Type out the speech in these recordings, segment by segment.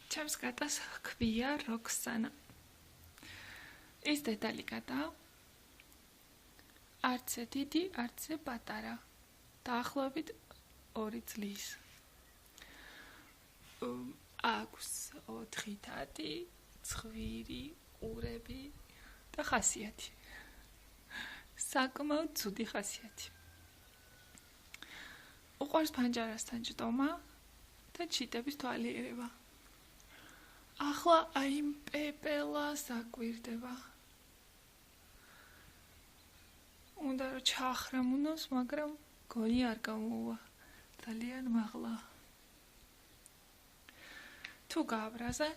ჩემს კატას ჰქვია როქსანა. ის დედალი კატაა. არცე დიდი, არცე პატარა. დაახლოებით 2 წლის. აქვს 4 თათი, ცხვირი, ყურები და ხასიათი. საკმაოდ ცუდი ხასიათი. უყვარს ფანჯარასთან ჭდომა და ჩიტების თვალიერება. ახლა აი პეპელას აკვირდება. უნდა რომ ჩახრამუნოს, მაგრამ გონი არ გამოვა. ძალიან მაღლა. თუ გააბრაზე,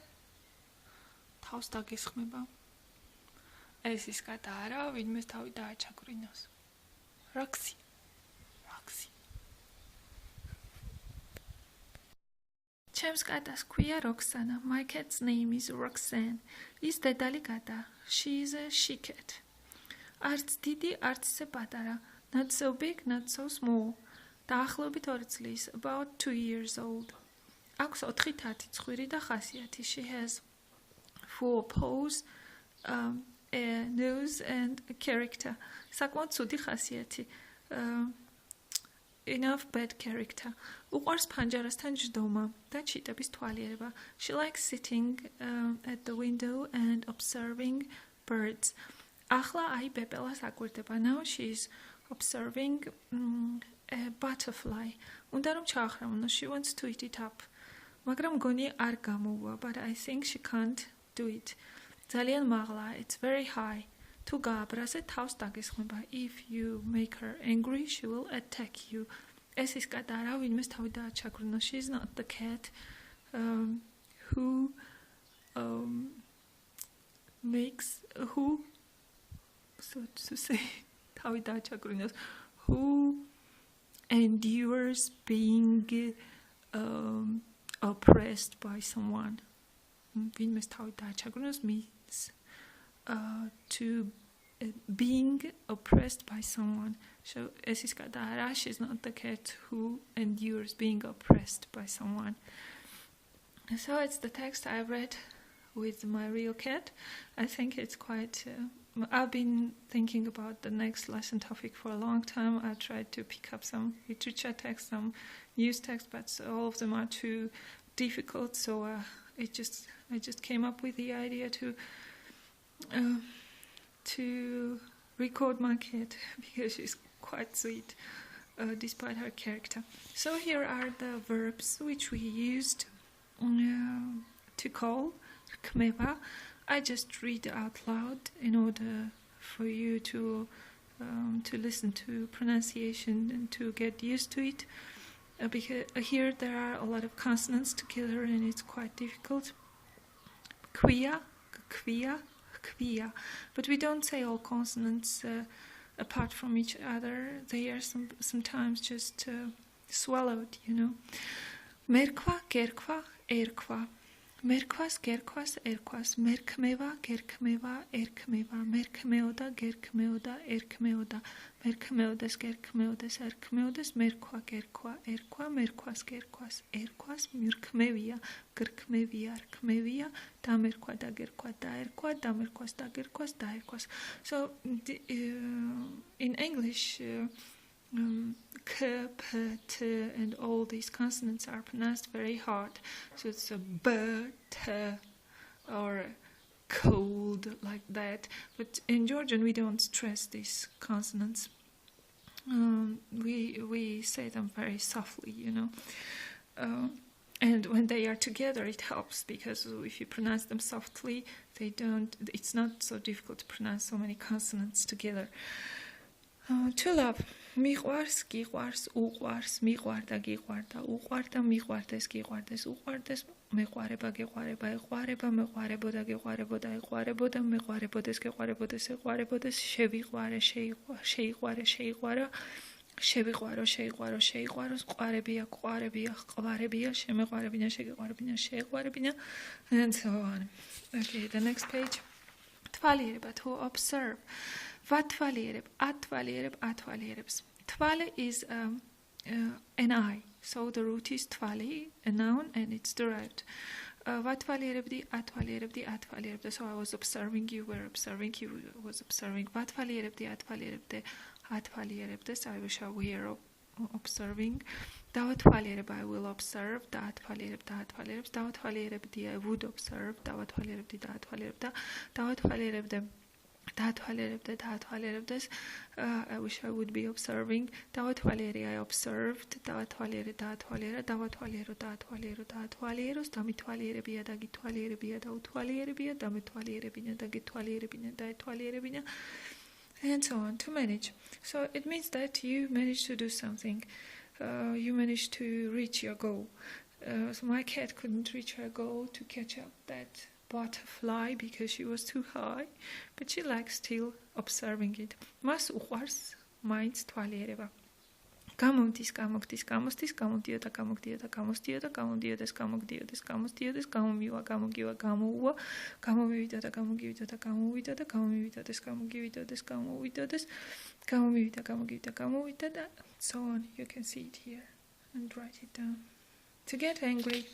თავს დაგესხმება. ეს ის კატა არა, ვინმეს თავი დააჩაგვრინოს. როქსი. ჩემს კატას ქვია როქსანა. My cat's name is Roxanne. ის დედალი კატა. She is a she cat. არც დიდი, არც პატარა. Not so big, not so small. დაახლოებით 2 წლის. About 2 years old. აქვს 4 თათი, ცხვირი და ხასიათი. She has 4 paws, a nose and a character. საკმაოდ ცუდი ხასიათი. Enough bad character. უყვარს ფანჯარასთან ჭდომა და ჩიტების თვალიერება. She likes sitting at the window and observing birds. ახლა აი პეპელას აკვირდება. Now she is observing a butterfly. უნდა რომ ჩაახრამუნოს. She wants to eat it up. მაგრამ გონი არ გამოვა, but I think she can't do it. ძალიან მაღლა. It's very high. თუ გააბრაზე, თავს დაგესხმება. If you make her angry, she will attack you. ეს ის კატა არა, ვინმეს თავი დააჩაგვრინოს. She is not the cat who makes so to say თავი დააჩაგვრინოს. Who endures being oppressed by someone. ვინმეს თავი დააჩაგვრინოს means to being oppressed by someone. So ეს ის კატა არა, she's not the cat who endures being oppressed by someone. So it's the text I read with my real cat. I think it's quite I've been thinking about the next lesson topic for a long time. I tried to pick up some literature text, some news text, but all of them are too difficult. So I just came up with the idea to record my cat because she's quite sweet despite her character. So here are the verbs which we used to call kmeva. I just read out loud in order for you to listen to pronunciation and to get used to it. Because here there are a lot of consonants together and it's quite difficult. Kvia, kvia, kvia. But we don't say all consonants apart from each other. They are sometimes just swallowed, you know. Merkva, kerkva, erkva. Merkvas, kerkvas, erkvas. Merkmeva, kerkmeva, erkmeva. Merkmeoda, gerkmeoda, erkmeoda. Merkmeodas, gerkmeodas, erkmeodas. Merkva, kerkva, erkva. Merkvas, kerkvas, erkvas. Merkmevia, gerkmevia, erkmevia. Da merkva, da gerkva, da erkva. Da merkvas, da gerkvas, da erkvas. So in English, k, p, t, and all these consonants are pronounced very hard. So it's a b, t, or cold, like that. But in Georgian, we don't stress these consonants. We say them very softly, you know. And when they are together, it helps because if you pronounce them softly, it's not so difficult to pronounce so many consonants together. To love. მიყვარს, გიყვარს, უყვარს, მიყვარდა, გიყვარდა, უყვარდა, მიყვარდეს, გიყვარდეს, უყვარდეს, მეყვარება, გეყვარება, ეყვარება, მეყვარებოდა, გეყვარებოდა, ეყვარებოდა, მეყვარებოდეს, გეყვარებოდეს, ეყვარებოდეს, შევიყვარე, შეიყვარე, შეიყვარა, შევიყვარო, შეიყვარო, შეიყვაროს, ყვარებია, ყვარებია, ყვარებია, შემეყვარებინა, შეგეყვარებინა, შეეყვარებინა, and so on. Okay, the next page. თვალიერება, to observe. Vatvaliereb, atvaliereb, atvalierebs. Tvale is an eye, so the root is tvali, a noun, and it's derived. Vatvalierebdi, atvalierebdi, atvalierebde. So I was observing, you were observing, he was observing. Vatvalierebdi, atvalierebde, atvalierebde. So I wish I were observing. Davatvaliereb, I will observe. Davatvaliereb, davatvaliereb. Davatvalierebdi, I would observe. Davatvalierebdi, davatvalierebda. Davatvalierebde. I wish I would be observing. Davatvaleri, I observed. Davatvaleri, davatvalera, davatvalero, davatvalero, davatvalieros, damitvalere bia, dagitvalere bia, dautvalere bia, damitvalere bina, dagitvalere bina, daitvalere bina, and so on, to manage. So it means that you managed to do something. You managed to reach your goal. So my cat couldn't reach her goal to catch up that butterfly because she was too high, but she likes still observing it. Mas uqars mains tvaliereba. Გამომდის, გამოგდის, გამოსდის, გამოდიოდა, გამოგდიოდა, გამოსდიოდა, გამოდიოდეს, გამოგდიოდეს, გამოსდიოდეს, გამომივა, გამოგივა, გამოუვა, გამომივიდოდა, გამოგივიდოდა, გამოვიდოდა, გამომივიდოდეს, გამოგივიდოდეს, გამოვიდოდეს, გამომივიდა, გამოგივიდა, გამოვიდოდა, so on. You can see it here and write it down. To get angry.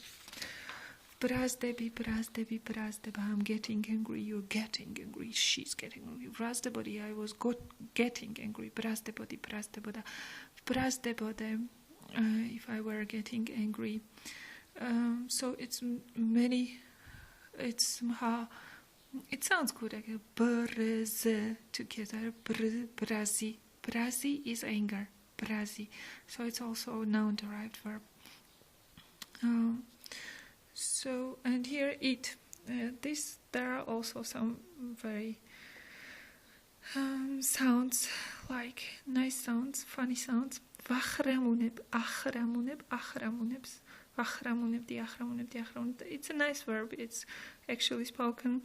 Brazdebi, brazdebi, brazdeba. I'm getting angry, you're getting angry, she's getting angry. Brazdebodi, I was getting angry. Brazdebodi, brazdeboda. Brazdebode, if I were getting angry. So it's many, it sounds good, like brz together, brazi. Brazi is anger, brazi. So it's also a noun-derived verb. So, and here it, there are also some very sounds, like nice sounds, funny sounds. Vachramuneb, achramuneb, achramunebs, vachramuneb, diachramuneb, diachramuneb. It's a nice verb. It's actually spoken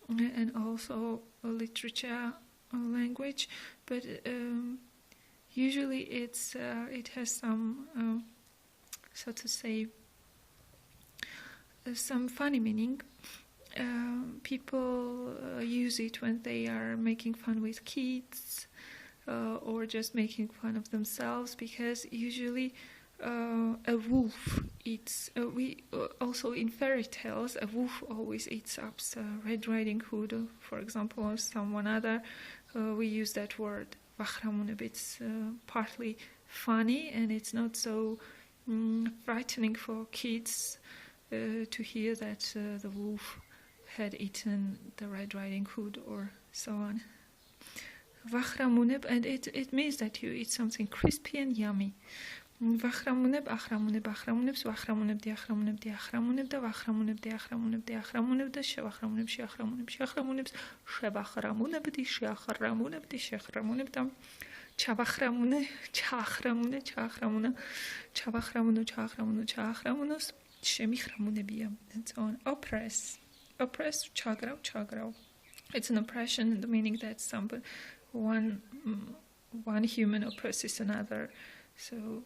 and also a literature language, but usually it has some, so to say, some funny meaning. People use it when they are making fun with kids or just making fun of themselves, because usually a wolf eats, also in fairy tales, a wolf always eats up Red Riding Hood, for example, or someone other. We use that word, vachramuneb. It's partly funny, and it's not so frightening for kids to hear that the wolf had eaten the Red Riding Hood or so on. Vachramuneb, and it means that you eat something crispy and yummy. Vachramuneb, achramuneb, achramunebs, vachramuneb, diachramuneb, diachramuneb, da vachramuneb, diachramuneb, diachramuneb, da shevachramuneb, sheachramuneb, sheachramunebs, shevachramuneb, di sheachramuneb, di sheachramuneb, da chavachramune, chachramune, chachramune, chavachramune, chachramune, chachramunos, shemichramunebia, and so on. Oppress, chagrau, chagrau. It's an oppression, the meaning that one human oppresses another, so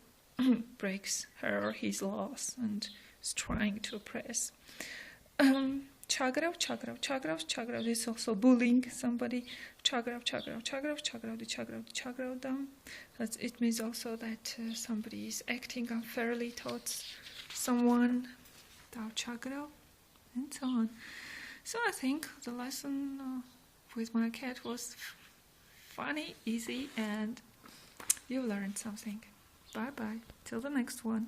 breaks her or his laws and is trying to oppress. Chagrau is also bullying somebody. Chagrau. It means also that somebody is acting unfairly towards someone. Chagrau, and so on. So I think the lesson with my cat was funny, easy, and you learned something. Bye-bye. Till the next one.